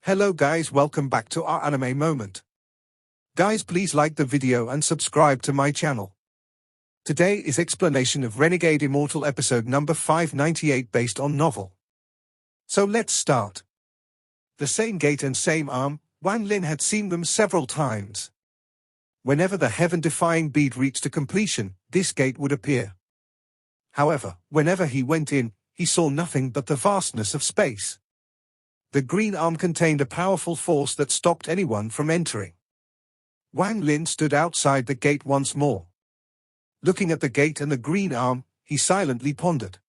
Hello guys, welcome back to our anime moment. Guys, please like the video and subscribe to my channel. Today is explanation of Renegade Immortal episode number 598 based on novel. So let's start. The same gate and same arm, Wang Lin had seen them several times. Whenever the heaven-defying bead reached a completion, this gate would appear. However, whenever he went in, he saw nothing but the vastness of space. The green arm contained a powerful force that stopped anyone from entering. Wang Lin stood outside the gate once more. Looking at the gate and the green arm, he silently pondered.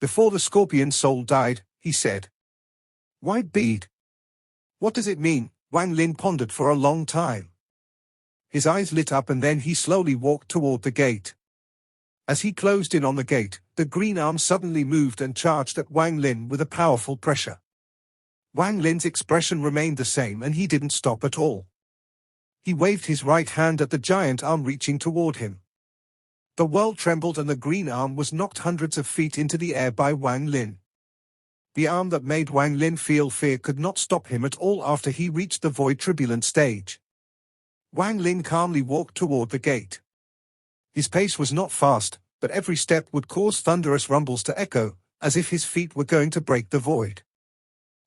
Before the scorpion soul died, he said, "White bead. What does it mean?" Wang Lin pondered for a long time. His eyes lit up and then he slowly walked toward the gate. As he closed in on the gate, the green arm suddenly moved and charged at Wang Lin with a powerful pressure. Wang Lin's expression remained the same and he didn't stop at all. He waved his right hand at the giant arm reaching toward him. The world trembled and the green arm was knocked hundreds of feet into the air by Wang Lin. The arm that made Wang Lin feel fear could not stop him at all after he reached the void turbulent stage. Wang Lin calmly walked toward the gate. His pace was not fast, but every step would cause thunderous rumbles to echo, as if his feet were going to break the void.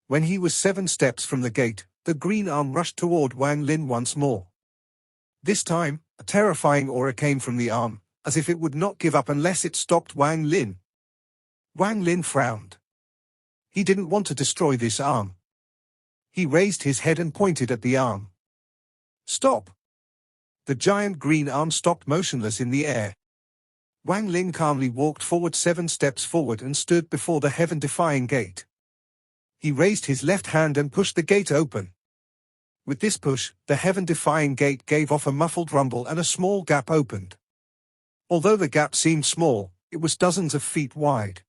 When he was 7 steps from the gate, the green arm rushed toward Wang Lin once more. This time, a terrifying aura came from the arm, as if it would not give up unless it stopped Wang Lin. Wang Lin frowned. He didn't want to destroy this arm. He raised his head and pointed at the arm. "Stop!" The giant green arm stopped motionless in the air. Wang Lin calmly walked forward 7 steps forward and stood before the heaven-defying gate. He raised his left hand and pushed the gate open. With this push, the heaven-defying gate gave off a muffled rumble and a small gap opened. Although the gap seemed small, it was dozens of feet wide.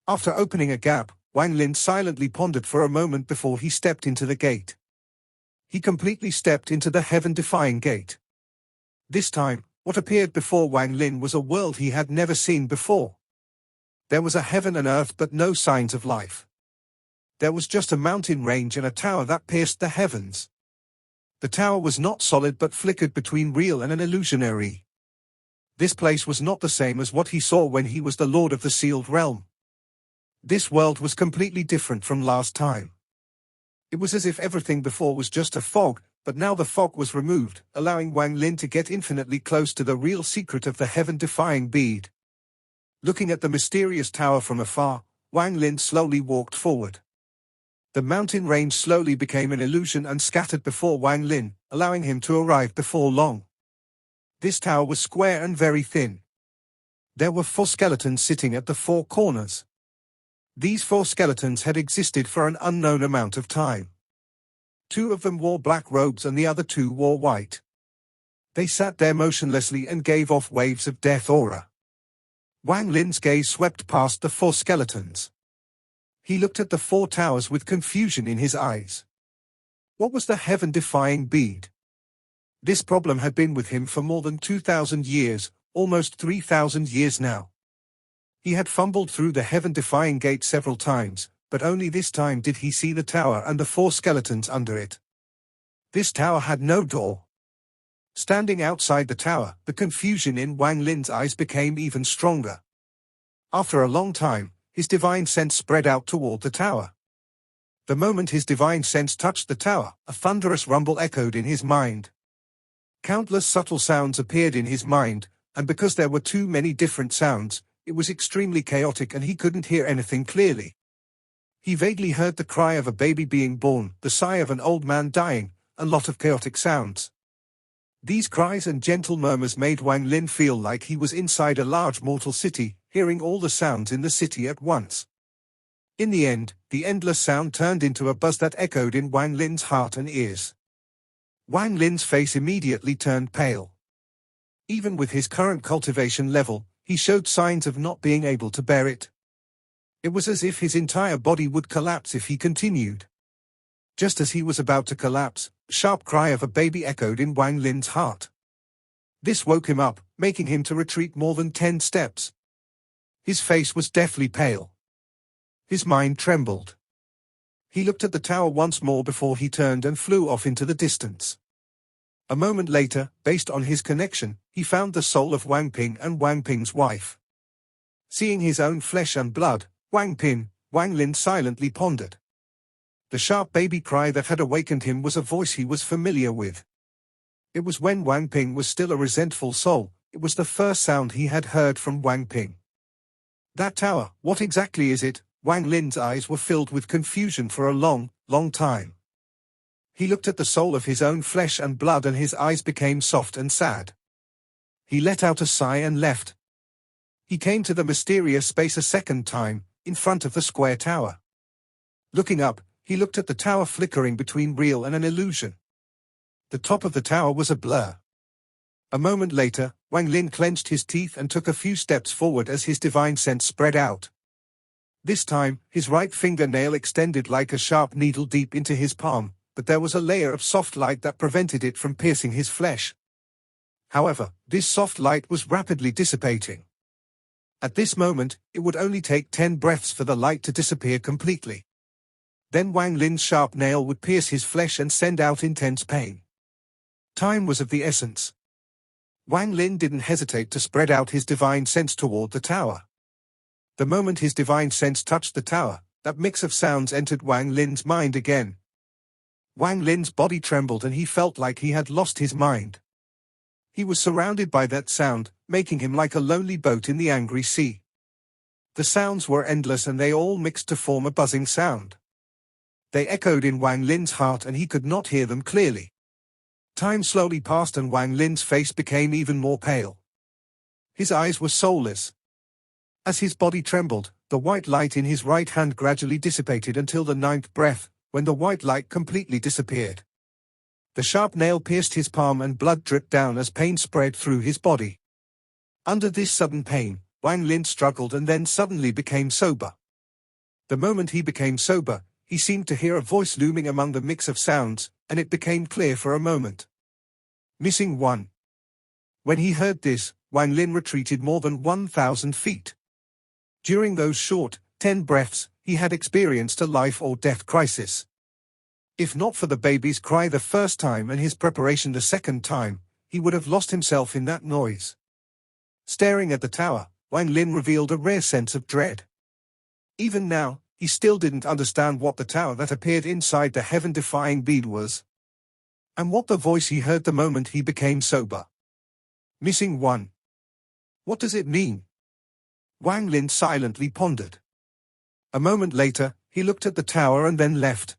After opening a gap, Wang Lin silently pondered for a moment before he stepped into the gate. He completely stepped into the heaven-defying gate. This time, what appeared before Wang Lin was a world he had never seen before. There was a heaven and earth but no signs of life. There was just a mountain range and a tower that pierced the heavens. The tower was not solid but flickered between real and an illusionary. This place was not the same as what he saw when he was the Lord of the Sealed Realm. This world was completely different from last time. It was as if everything before was just a fog, but now the fog was removed, allowing Wang Lin to get infinitely close to the real secret of the heaven-defying bead. Looking at the mysterious tower from afar, Wang Lin slowly walked forward. The mountain range slowly became an illusion and scattered before Wang Lin, allowing him to arrive before long. This tower was square and very thin. There were 4 skeletons sitting at the 4 corners. These 4 skeletons had existed for an unknown amount of time. 2 of them wore black robes and the other 2 wore white. They sat there motionlessly and gave off waves of death aura. Wang Lin's gaze swept past the 4 skeletons. He looked at the 4 towers with confusion in his eyes. What was the heaven-defying bead? This problem had been with him for more than 2,000 years, almost 3,000 years now. He had fumbled through the heaven-defying gate several times, but only this time did he see the tower and the 4 skeletons under it. This tower had no door. Standing outside the tower, the confusion in Wang Lin's eyes became even stronger. After a long time, his divine sense spread out toward the tower. The moment his divine sense touched the tower, a thunderous rumble echoed in his mind. Countless subtle sounds appeared in his mind, and because there were too many different sounds, it was extremely chaotic and he couldn't hear anything clearly. He vaguely heard the cry of a baby being born, the sigh of an old man dying, a lot of chaotic sounds. These cries and gentle murmurs made Wang Lin feel like he was inside a large mortal city, hearing all the sounds in the city at once. In the end, the endless sound turned into a buzz that echoed in Wang Lin's heart and ears. Wang Lin's face immediately turned pale. Even with his current cultivation level, he showed signs of not being able to bear it. It was as if his entire body would collapse if he continued. Just as he was about to collapse, a sharp cry of a baby echoed in Wang Lin's heart. This woke him up, making him to retreat more than 10 steps. His face was deathly pale. His mind trembled. He looked at the tower once more before he turned and flew off into the distance. A moment later, based on his connection, he found the soul of Wang Ping and Wang Ping's wife. Seeing his own flesh and blood, Wang Lin silently pondered. The sharp baby cry that had awakened him was a voice he was familiar with. It was when Wang Ping was still a resentful soul. It was the first sound he had heard from Wang Ping. That tower, what exactly is it? Wang Lin's eyes were filled with confusion for a long, long time. He looked at the soul of his own flesh and blood and his eyes became soft and sad. He let out a sigh and left. He came to the mysterious space a second time, in front of the square tower. Looking up, he looked at the tower flickering between real and an illusion. The top of the tower was a blur. A moment later, Wang Lin clenched his teeth and took a few steps forward as his divine sense spread out. This time, his right fingernail extended like a sharp needle deep into his palm, but there was a layer of soft light that prevented it from piercing his flesh. However, this soft light was rapidly dissipating. At this moment, it would only take 10 breaths for the light to disappear completely. Then Wang Lin's sharp nail would pierce his flesh and send out intense pain. Time was of the essence. Wang Lin didn't hesitate to spread out his divine sense toward the tower. The moment his divine sense touched the tower, that mix of sounds entered Wang Lin's mind again. Wang Lin's body trembled and he felt like he had lost his mind. He was surrounded by that sound, making him like a lonely boat in the angry sea. The sounds were endless and they all mixed to form a buzzing sound. They echoed in Wang Lin's heart and he could not hear them clearly. Time slowly passed and Wang Lin's face became even more pale. His eyes were soulless. As his body trembled, the white light in his right hand gradually dissipated until the 9th breath, when the white light completely disappeared. The sharp nail pierced his palm and blood dripped down as pain spread through his body. Under this sudden pain, Wang Lin struggled and then suddenly became sober. The moment he became sober, he seemed to hear a voice looming among the mix of sounds, and it became clear for a moment. Missing one. When he heard this, Wang Lin retreated more than 1,000 feet. During those short, 10 breaths, he had experienced a life or death crisis. If not for the baby's cry the first time and his preparation the second time, he would have lost himself in that noise. Staring at the tower, Wang Lin revealed a rare sense of dread. Even now, he still didn't understand what the tower that appeared inside the heaven-defying bead was, and what the voice he heard the moment he became sober. Missing one. What does it mean? Wang Lin silently pondered. A moment later, he looked at the tower and then left.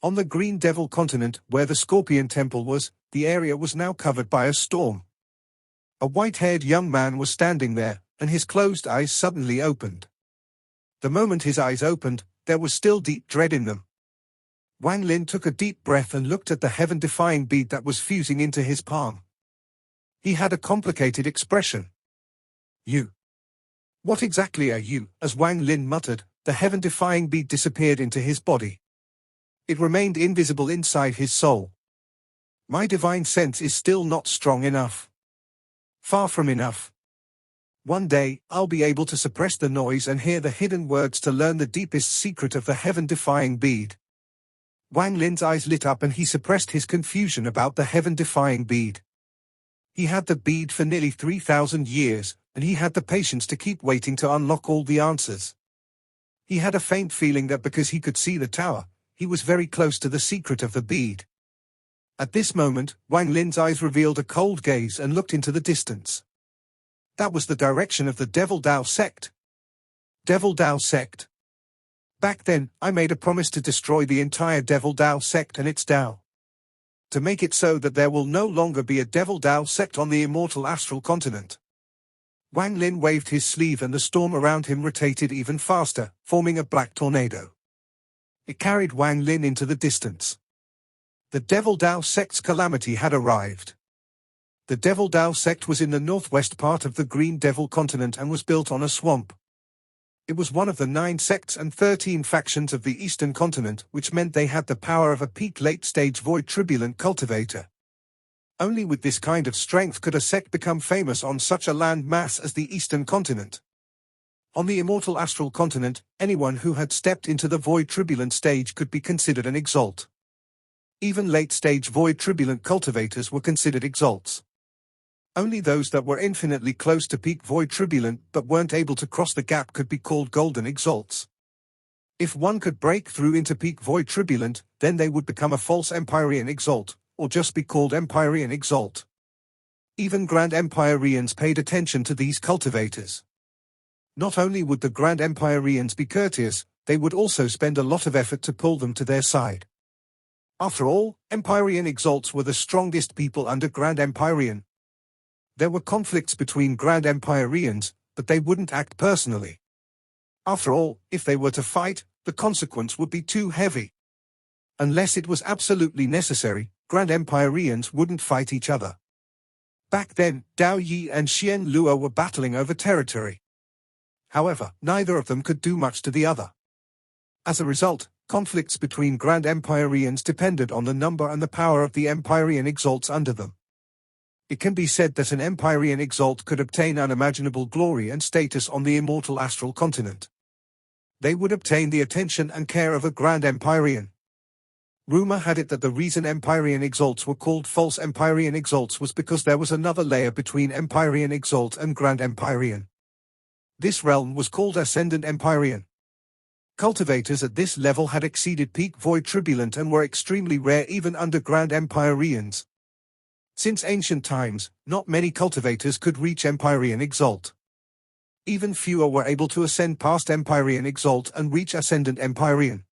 On the Green Devil continent, where the Scorpion Temple was, the area was now covered by a storm. A white-haired young man was standing there, and his closed eyes suddenly opened. The moment his eyes opened, there was still deep dread in them. Wang Lin took a deep breath and looked at the heaven-defying bead that was fusing into his palm. He had a complicated expression. You. What exactly are you? As Wang Lin muttered, the heaven-defying bead disappeared into his body. It remained invisible inside his soul. My divine sense is still not strong enough. Far from enough. One day, I'll be able to suppress the noise and hear the hidden words to learn the deepest secret of the heaven-defying bead. Wang Lin's eyes lit up and he suppressed his confusion about the heaven-defying bead. He had the bead for nearly 3,000 years, and he had the patience to keep waiting to unlock all the answers. He had a faint feeling that because he could see the tower, he was very close to the secret of the bead. At this moment, Wang Lin's eyes revealed a cold gaze and looked into the distance. That was the direction of the Devil Dao sect. Devil Dao sect. Back then, I made a promise to destroy the entire Devil Dao sect and its Dao. To make it so that there will no longer be a Devil Dao sect on the immortal astral continent. Wang Lin waved his sleeve and the storm around him rotated even faster, forming a black tornado. It carried Wang Lin into the distance. The Devil Dao sect's calamity had arrived. The Devil Dao sect was in the northwest part of the Green Devil continent and was built on a swamp. It was one of the 9 sects and 13 factions of the eastern continent, which meant they had the power of a peak late-stage void turbulent cultivator. Only with this kind of strength could a sect become famous on such a land mass as the eastern continent. On the immortal astral continent, anyone who had stepped into the void turbulent stage could be considered an exalt. Even late-stage void turbulent cultivators were considered exalts. Only those that were infinitely close to peak void turbulent but weren't able to cross the gap could be called golden exalts. If one could break through into peak void turbulent, then they would become a false Empyrean exalt, or just be called Empyrean exalt. Even Grand Empyreans paid attention to these cultivators. Not only would the Grand Empyreans be courteous, they would also spend a lot of effort to pull them to their side. After all, Empyrean exalts were the strongest people under Grand Empyrean. There were conflicts between Grand Empyreans, but they wouldn't act personally. After all, if they were to fight, the consequence would be too heavy. Unless it was absolutely necessary, Grand Empyreans wouldn't fight each other. Back then, Dao Yi and Xian Luo were battling over territory. However, neither of them could do much to the other. As a result, conflicts between Grand Empyreans depended on the number and the power of the Empyrean exalts under them. It can be said that an Empyrean exalt could obtain unimaginable glory and status on the immortal astral continent. They would obtain the attention and care of a Grand Empyrean. Rumor had it that the reason Empyrean exalts were called false Empyrean exalts was because there was another layer between Empyrean exalt and Grand Empyrean. This realm was called Ascendant Empyrean. Cultivators at this level had exceeded peak void turbulent and were extremely rare even under Grand Empyreans. Since ancient times, not many cultivators could reach Empyrean exalt. Even fewer were able to ascend past Empyrean exalt and reach Ascendant Empyrean.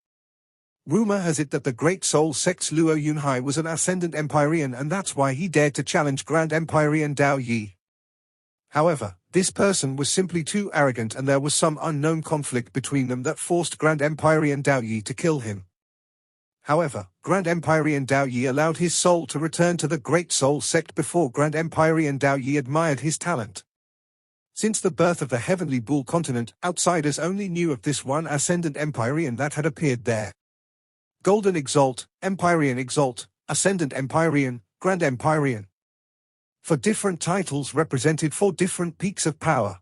Rumor has it that the Great Soul Sect's Luo Yunhai was an Ascendant Empyrean, and that's why he dared to challenge Grand Empyrean Dao Yi. However, this person was simply too arrogant, and there was some unknown conflict between them that forced Grand Empyrean Dao Yi to kill him. However, Grand Empyrean Dao Yi allowed his soul to return to the Great Soul Sect before Grand Empyrean Dao Yi admired his talent. Since the birth of the Heavenly Bull continent, outsiders only knew of this one Ascendant Empyrean that had appeared there. Golden Exalt, Empyrean Exalt, Ascendant Empyrean, Grand Empyrean. For different titles represented 4 different peaks of power.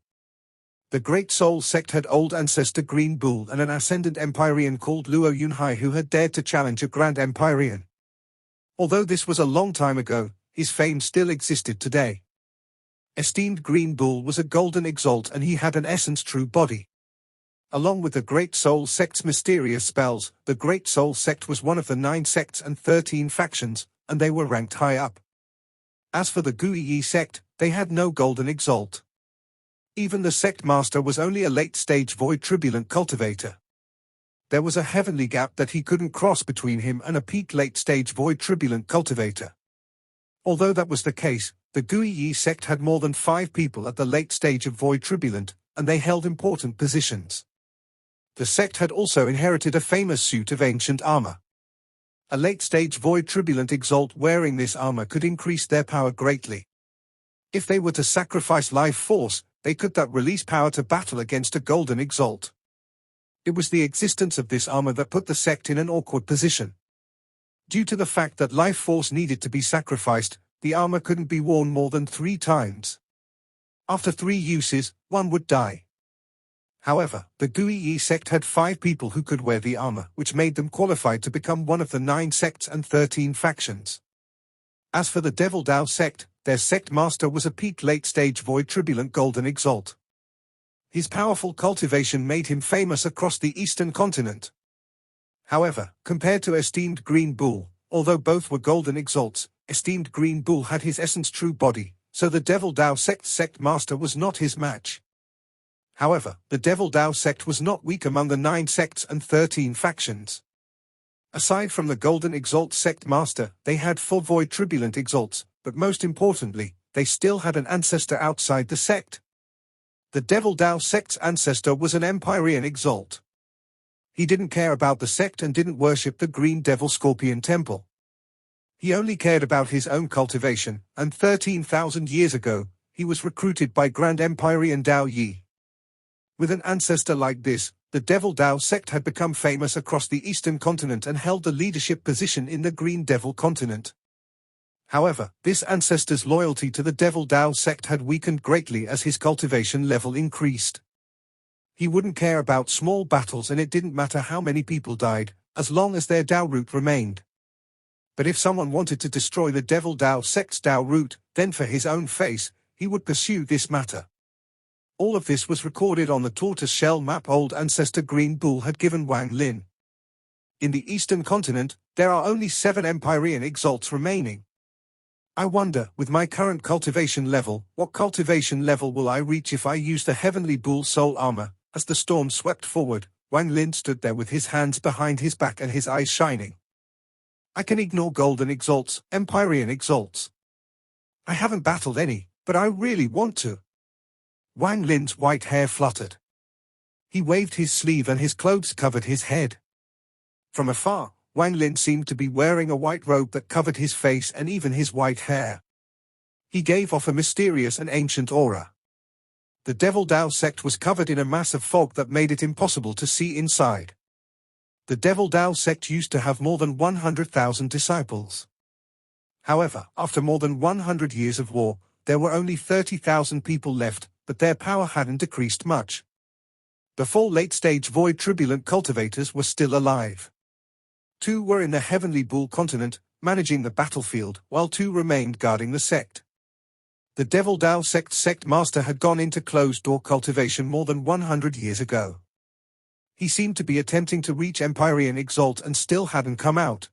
The Great Soul Sect had old ancestor Green Bull and an Ascendant Empyrean called Luo Yunhai who had dared to challenge a Grand Empyrean. Although this was a long time ago, his fame still existed today. Esteemed Green Bull was a Golden Exalt and he had an essence true body. Along with the Great Soul Sect's mysterious spells, the Great Soul Sect was one of the 9 sects and 13 factions, and they were ranked high up. As for the Guiyi sect, they had no Golden Exalt. Even the sect master was only a late-stage void turbulent cultivator. There was a heavenly gap that he couldn't cross between him and a peak late-stage void turbulent cultivator. Although that was the case, the Guiyi sect had more than 5 people at the late stage of void turbulent, and they held important positions. The sect had also inherited a famous suit of ancient armor. A late-stage void turbulent exalt wearing this armor could increase their power greatly. If they were to sacrifice life force, they could that release power to battle against a golden exalt. It was the existence of this armor that put the sect in an awkward position. Due to the fact that life force needed to be sacrificed, the armor couldn't be worn more than 3 times. After 3 uses, one would die. However, the Guiyi sect had 5 people who could wear the armor, which made them qualified to become one of the 9 sects and 13 factions. As for the Devil Dao sect, their sect master was a peak late-stage void turbulent golden exalt. His powerful cultivation made him famous across the eastern continent. However, compared to esteemed Green Bull, although both were golden exalts, esteemed Green Bull had his essence true body, so the Devil Dao sect master was not his match. However, the Devil Dao sect was not weak among the 9 sects and 13 factions. Aside from the Golden Exalt sect master, they had 4 void turbulent exalts, but most importantly, they still had an ancestor outside the sect. The Devil Dao sect's ancestor was an Empyrean exalt. He didn't care about the sect and didn't worship the Green Devil Scorpion Temple. He only cared about his own cultivation, and 13,000 years ago, he was recruited by Grand Empyrean Dao Yi. With an ancestor like this, the Devil Dao sect had become famous across the eastern continent and held the leadership position in the Green Devil continent. However, this ancestor's loyalty to the Devil Dao sect had weakened greatly as his cultivation level increased. He wouldn't care about small battles, and it didn't matter how many people died, as long as their Dao root remained. But if someone wanted to destroy the Devil Dao sect's Dao root, then for his own face, he would pursue this matter. All of this was recorded on the tortoise shell map old ancestor Green Bull had given Wang Lin. In the eastern continent, there are only 7 Empyrean exalts remaining. I wonder, with my current cultivation level, what cultivation level will I reach if I use the Heavenly Bull soul armor? As the storm swept forward, Wang Lin stood there with his hands behind his back and his eyes shining. I can ignore golden exalts, Empyrean exalts. I haven't battled any, but I really want to. Wang Lin's white hair fluttered. He waved his sleeve and his clothes covered his head. From afar, Wang Lin seemed to be wearing a white robe that covered his face and even his white hair. He gave off a mysterious and ancient aura. The Devil Dao sect was covered in a mass of fog that made it impossible to see inside. The Devil Dao sect used to have more than 100,000 disciples. However, after more than 100 years of war, there were only 30,000 people left, but their power hadn't decreased much. The 4 late-stage void turbulent cultivators were still alive. 2 were in the Heavenly Bull continent, managing the battlefield, while 2 remained guarding the sect. The Devil Dao sect's sect master had gone into closed-door cultivation more than 100 years ago. He seemed to be attempting to reach Empyrean Exalt and still hadn't come out.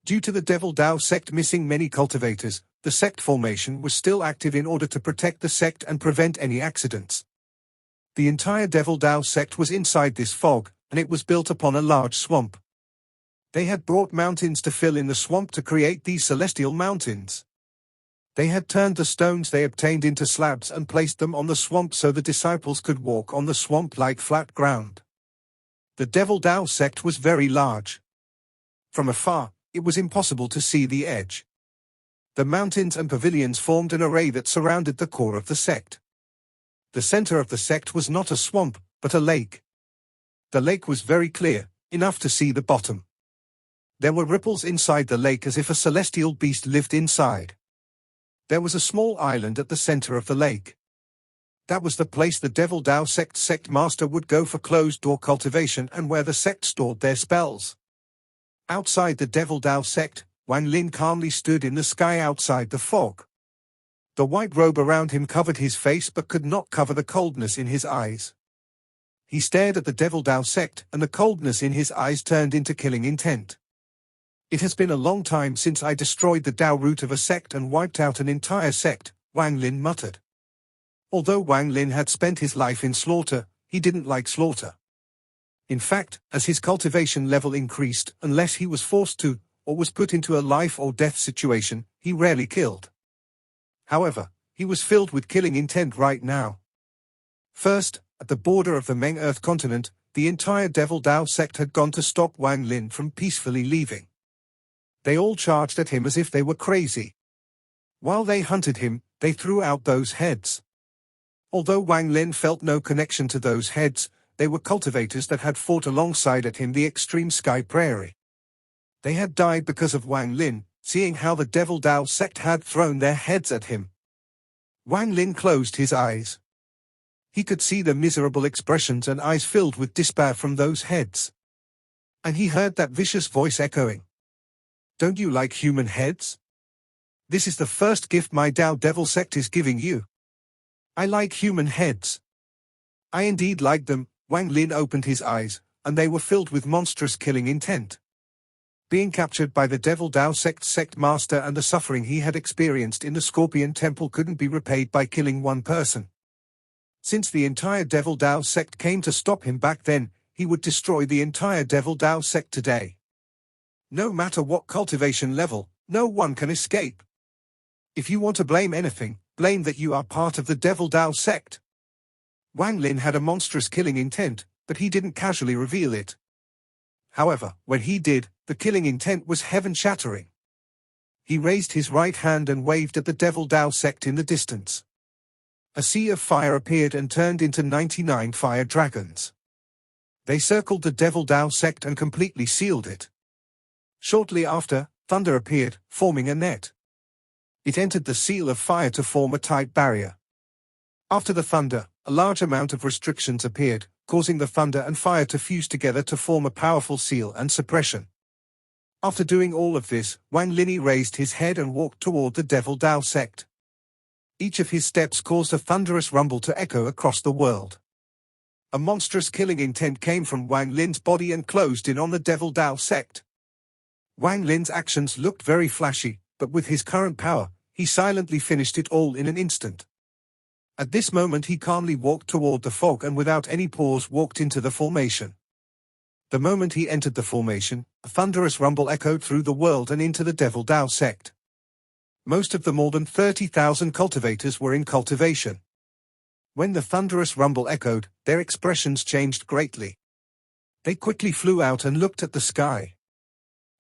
Due to the Devil Dao sect missing many cultivators, the sect formation was still active in order to protect the sect and prevent any accidents. The entire Devil Dao sect was inside this fog, and it was built upon a large swamp. They had brought mountains to fill in the swamp to create these celestial mountains. They had turned the stones they obtained into slabs and placed them on the swamp so the disciples could walk on the swamp like flat ground. The Devil Dao sect was very large. From afar, it was impossible to see the edge. The mountains and pavilions formed an array that surrounded the core of the sect. The center of the sect was not a swamp, but a lake. The lake was very clear, enough to see the bottom. There were ripples inside the lake as if a celestial beast lived inside. There was a small island at the center of the lake. That was the place the Devil Dao sect's sect master would go for closed-door cultivation and where the sect stored their spells. Outside the Devil Dao sect, Wang Lin calmly stood in the sky outside the fog. The white robe around him covered his face but could not cover the coldness in his eyes. He stared at the Devil Dao sect and the coldness in his eyes turned into killing intent. It has been a long time since I destroyed the Dao root of a sect and wiped out an entire sect, Wang Lin muttered. Although Wang Lin had spent his life in slaughter, he didn't like slaughter. In fact, as his cultivation level increased, unless he was forced to, or was put into a life or death situation, he rarely killed. However, he was filled with killing intent right now. First, at the border of the Meng Earth continent, the entire Devil Dao sect had gone to stop Wang Lin from peacefully leaving. They all charged at him as if they were crazy. While they hunted him, they threw out those heads. Although Wang Lin felt no connection to those heads, they were cultivators that had fought alongside at him the extreme sky prairie. They had died because of Wang Lin, seeing how the Devil Dao sect had thrown their heads at him. Wang Lin closed his eyes. He could see the miserable expressions and eyes filled with despair from those heads. And he heard that vicious voice echoing. Don't you like human heads? This is the first gift my Dao Devil sect is giving you. I like human heads. I indeed like them. Wang Lin opened his eyes, and they were filled with monstrous killing intent. Being captured by the Devil Dao sect's sect master and the suffering he had experienced in the Scorpion Temple couldn't be repaid by killing one person. Since the entire Devil Dao sect came to stop him back then, he would destroy the entire Devil Dao sect today. No matter what cultivation level, no one can escape. If you want to blame anything, blame that you are part of the Devil Dao sect. Wang Lin had a monstrous killing intent, but he didn't casually reveal it. However, when he did, the killing intent was heaven-shattering. He raised his right hand and waved at the Devil Dao sect in the distance. A sea of fire appeared and turned into 99 fire dragons. They circled the Devil Dao sect and completely sealed it. Shortly after, thunder appeared, forming a net. It entered the seal of fire to form a tight barrier. After the thunder, a large amount of restrictions appeared, causing the thunder and fire to fuse together to form a powerful seal and suppression. After doing all of this, Wang Lin raised his head and walked toward the Devil Dao sect. Each of his steps caused a thunderous rumble to echo across the world. A monstrous killing intent came from Wang Lin's body and closed in on the Devil Dao sect. Wang Lin's actions looked very flashy, but with his current power, he silently finished it all in an instant. At this moment he calmly walked toward the fog and without any pause walked into the formation. The moment he entered the formation, a thunderous rumble echoed through the world and into the Devil Dao sect. Most of the more than 30,000 cultivators were in cultivation. When the thunderous rumble echoed, their expressions changed greatly. They quickly flew out and looked at the sky.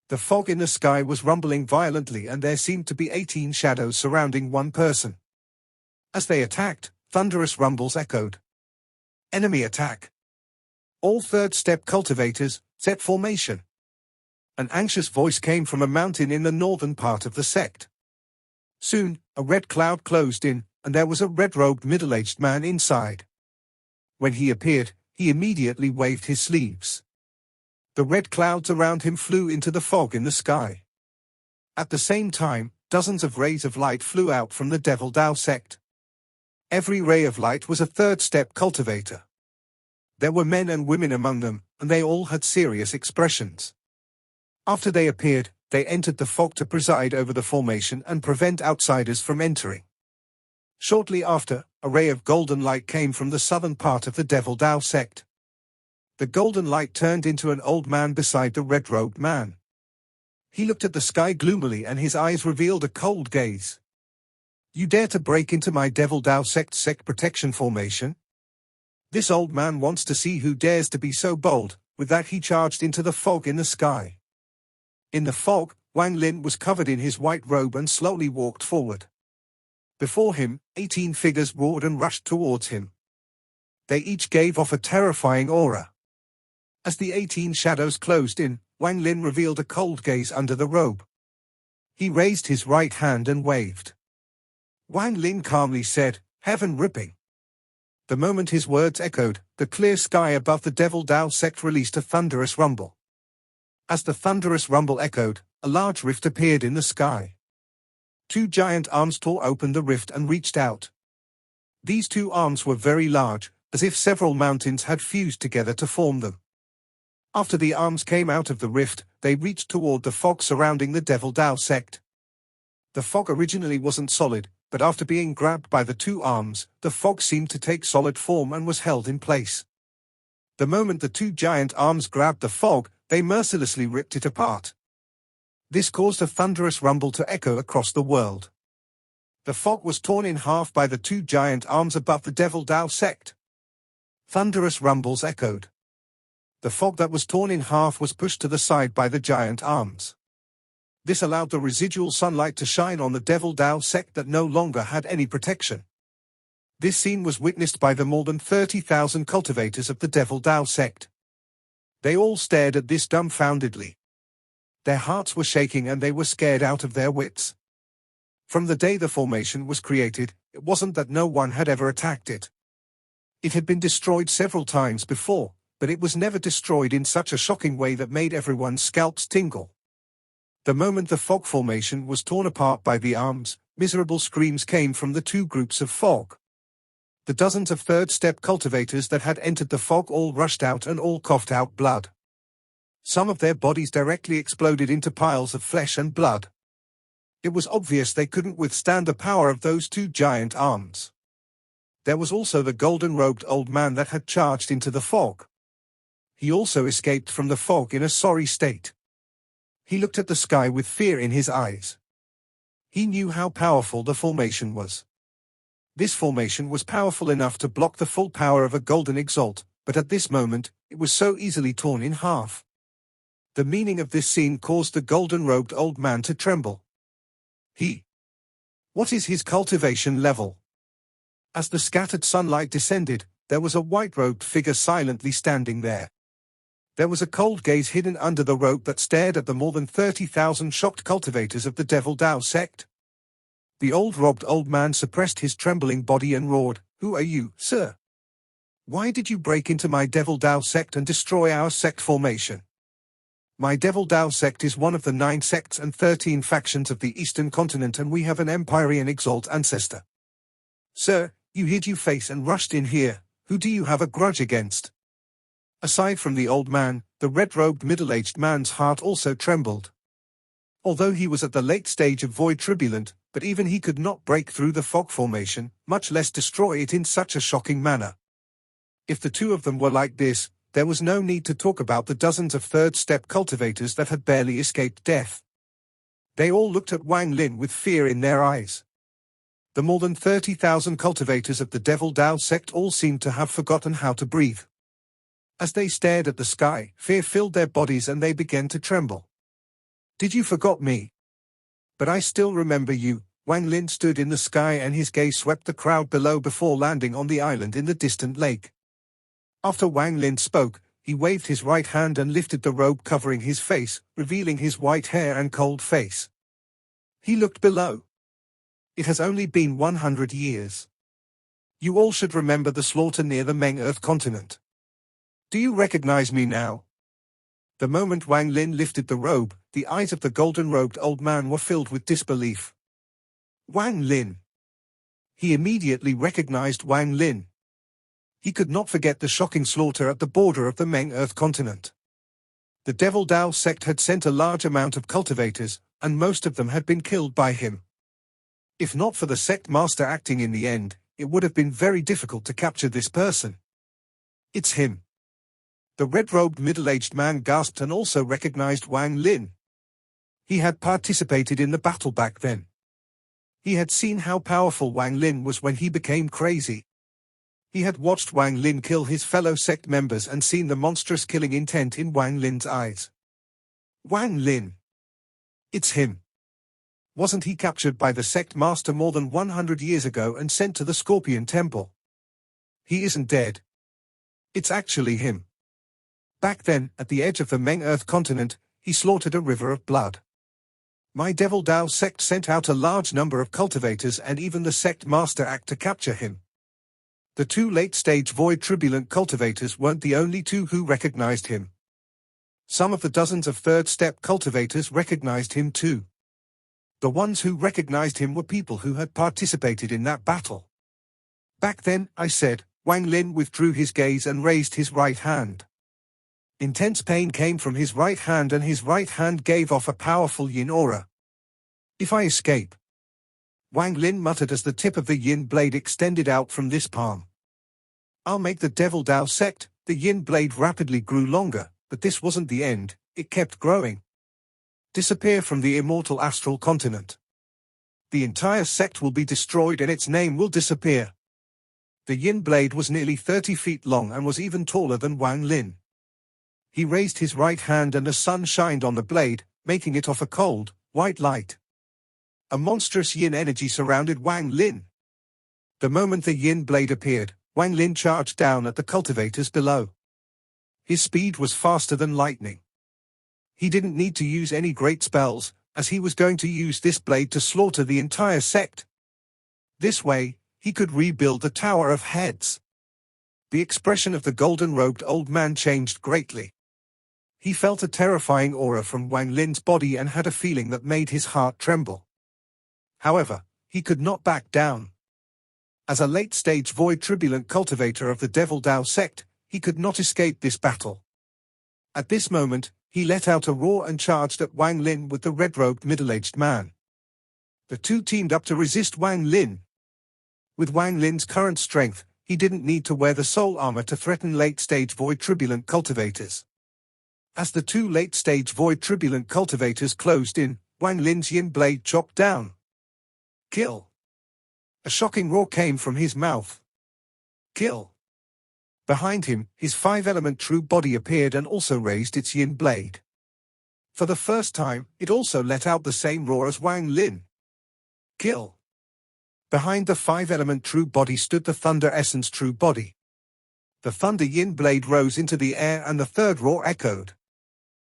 The fog in the sky was rumbling violently and there seemed to be 18 shadows surrounding one person. As they attacked, thunderous rumbles echoed. Enemy attack. All third-step cultivators, set formation. An anxious voice came from a mountain in the northern part of the sect. Soon, a red cloud closed in, and there was a red-robed middle-aged man inside. When he appeared, he immediately waved his sleeves. The red clouds around him flew into the fog in the sky. At the same time, dozens of rays of light flew out from the Devil Dao sect. Every ray of light was a third-step cultivator. There were men and women among them, and they all had serious expressions. After they appeared, they entered the fog to preside over the formation and prevent outsiders from entering. Shortly after, a ray of golden light came from the southern part of the Devil Dao sect. The golden light turned into an old man beside the red-robed man. He looked at the sky gloomily and his eyes revealed a cold gaze. "You dare to break into my Devil Dao sect protection formation? This old man wants to see who dares to be so bold." With that he charged into the fog in the sky. In the fog, Wang Lin was covered in his white robe and slowly walked forward. Before him, 18 figures roared and rushed towards him. They each gave off a terrifying aura. As the 18 shadows closed in, Wang Lin revealed a cold gaze under the robe. He raised his right hand and waved. Wang Lin calmly said, "Heaven ripping." The moment his words echoed, the clear sky above the Devil Dao sect released a thunderous rumble. As the thunderous rumble echoed, a large rift appeared in the sky. 2 giant arms tore open the rift and reached out. These 2 arms were very large, as if several mountains had fused together to form them. After the arms came out of the rift, they reached toward the fog surrounding the Devil Dao sect. The fog originally wasn't solid, but after being grabbed by the 2 arms, the fog seemed to take solid form and was held in place. The moment the 2 giant arms grabbed the fog, they mercilessly ripped it apart. This caused a thunderous rumble to echo across the world. The fog was torn in half by the 2 giant arms above the Devil Dao sect. Thunderous rumbles echoed. The fog that was torn in half was pushed to the side by the giant arms. This allowed the residual sunlight to shine on the Devil Dao sect that no longer had any protection. This scene was witnessed by the more than 30,000 cultivators of the Devil Dao sect. They all stared at this dumbfoundedly. Their hearts were shaking and they were scared out of their wits. From the day the formation was created, it wasn't that no one had ever attacked it. It had been destroyed several times before, but it was never destroyed in such a shocking way that made everyone's scalps tingle. The moment the fog formation was torn apart by the arms, miserable screams came from the 2 groups of fog. The dozens of third-step cultivators that had entered the fog all rushed out and all coughed out blood. Some of their bodies directly exploded into piles of flesh and blood. It was obvious they couldn't withstand the power of those 2 giant arms. There was also the golden-robed old man that had charged into the fog. He also escaped from the fog in a sorry state. He looked at the sky with fear in his eyes. He knew how powerful the formation was. This formation was powerful enough to block the full power of a golden exalt, but at this moment, it was so easily torn in half. The meaning of this scene caused the golden-robed old man to tremble. What is his cultivation level? As the scattered sunlight descended, there was a white-robed figure silently standing there. There was a cold gaze hidden under the robe that stared at the more than 30,000 shocked cultivators of the Devil Dao sect. The old-robed old man suppressed his trembling body and roared, "Who are you, sir? Why did you break into my Devil Dao sect and destroy our sect formation? My Devil Dao sect is one of the 9 sects and 13 factions of the Eastern Continent, and we have an Empyrean Exalt ancestor. Sir, you hid your face and rushed in here. Who do you have a grudge against? Aside from the old man, the red-robed middle-aged man's heart also trembled. Although he was at the late stage of Void Turbulent, but even he could not break through the fog formation, much less destroy it in such a shocking manner. If the two of them were like this, there was no need to talk about the dozens of third-step cultivators that had barely escaped death. They all looked at Wang Lin with fear in their eyes. The more than 30,000 cultivators of the Devil Dao sect all seemed to have forgotten how to breathe. As they stared at the sky, fear filled their bodies and they began to tremble. Did you forget me? But I still remember you. Wang Lin stood in the sky and his gaze swept the crowd below before landing on the island in the distant lake. After Wang Lin spoke, he waved his right hand and lifted the robe covering his face, revealing his white hair and cold face. He looked below. It has only been 100 years. You all should remember the slaughter near the Meng Earth continent. Do you recognize me now? The moment Wang Lin lifted the robe, the eyes of the golden-robed old man were filled with disbelief. Wang Lin. He immediately recognized Wang Lin. He could not forget the shocking slaughter at the border of the Meng Earth continent. The Devil Dao sect had sent a large amount of cultivators, and most of them had been killed by him. If not for the sect master acting in the end, it would have been very difficult to capture this person. It's him. The red-robed middle-aged man gasped and also recognized Wang Lin. He had participated in the battle back then. He had seen how powerful Wang Lin was when he became crazy. He had watched Wang Lin kill his fellow sect members and seen the monstrous killing intent in Wang Lin's eyes. Wang Lin. It's him. Wasn't he captured by the sect master more than 100 years ago and sent to the Scorpion Temple? He isn't dead. It's actually him. Back then, at the edge of the Meng Earth continent, he slaughtered a river of blood. My Devil Dao sect sent out a large number of cultivators and even the sect master act to capture him. The 2 late-stage Void Turbulent cultivators weren't the only 2 who recognized him. Some of the dozens of third-step cultivators recognized him too. The ones who recognized him were people who had participated in that battle. Back then, I said. Wang Lin withdrew his gaze and raised his right hand. Intense pain came from his right hand and his right hand gave off a powerful yin aura. If I escape, Wang Lin muttered as the tip of the yin blade extended out from this palm. I'll make the Devil Dao sect. The yin blade rapidly grew longer, but this wasn't the end, it kept growing. Disappear from the immortal astral continent. The entire sect will be destroyed and its name will disappear. The yin blade was nearly 30 feet long and was even taller than Wang Lin. He raised his right hand and the sun shined on the blade, making it of a cold, white light. A monstrous yin energy surrounded Wang Lin. The moment the yin blade appeared, Wang Lin charged down at the cultivators below. His speed was faster than lightning. He didn't need to use any great spells, as he was going to use this blade to slaughter the entire sect. This way, he could rebuild the Tower of Heads. The expression of the golden-robed old man changed greatly. He felt a terrifying aura from Wang Lin's body and had a feeling that made his heart tremble. However, he could not back down. As a late-stage Void Turbulent cultivator of the Devil Dao sect, he could not escape this battle. At this moment, he let out a roar and charged at Wang Lin with the red-robed middle-aged man. The 2 teamed up to resist Wang Lin. With Wang Lin's current strength, he didn't need to wear the soul armor to threaten late-stage Void Turbulent cultivators. As the 2 late-stage Void Turbulent cultivators closed in, Wang Lin's yin blade chopped down. Kill! A shocking roar came from his mouth. Kill! Behind him, his 5-element true body appeared and also raised its yin blade. For the first time, it also let out the same roar as Wang Lin. Kill! Behind the 5-element true body stood the Thunder Essence true body. The Thunder Yin blade rose into the air and the third roar echoed.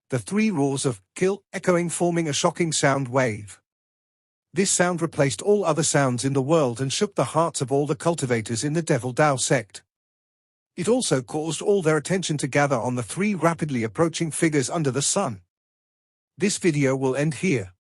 The 3 roars of kill echoing forming a shocking sound wave. This sound replaced all other sounds in the world and shook the hearts of all the cultivators in the Devil Dao sect. It also caused all their attention to gather on the three rapidly approaching figures under the sun. This video will end here.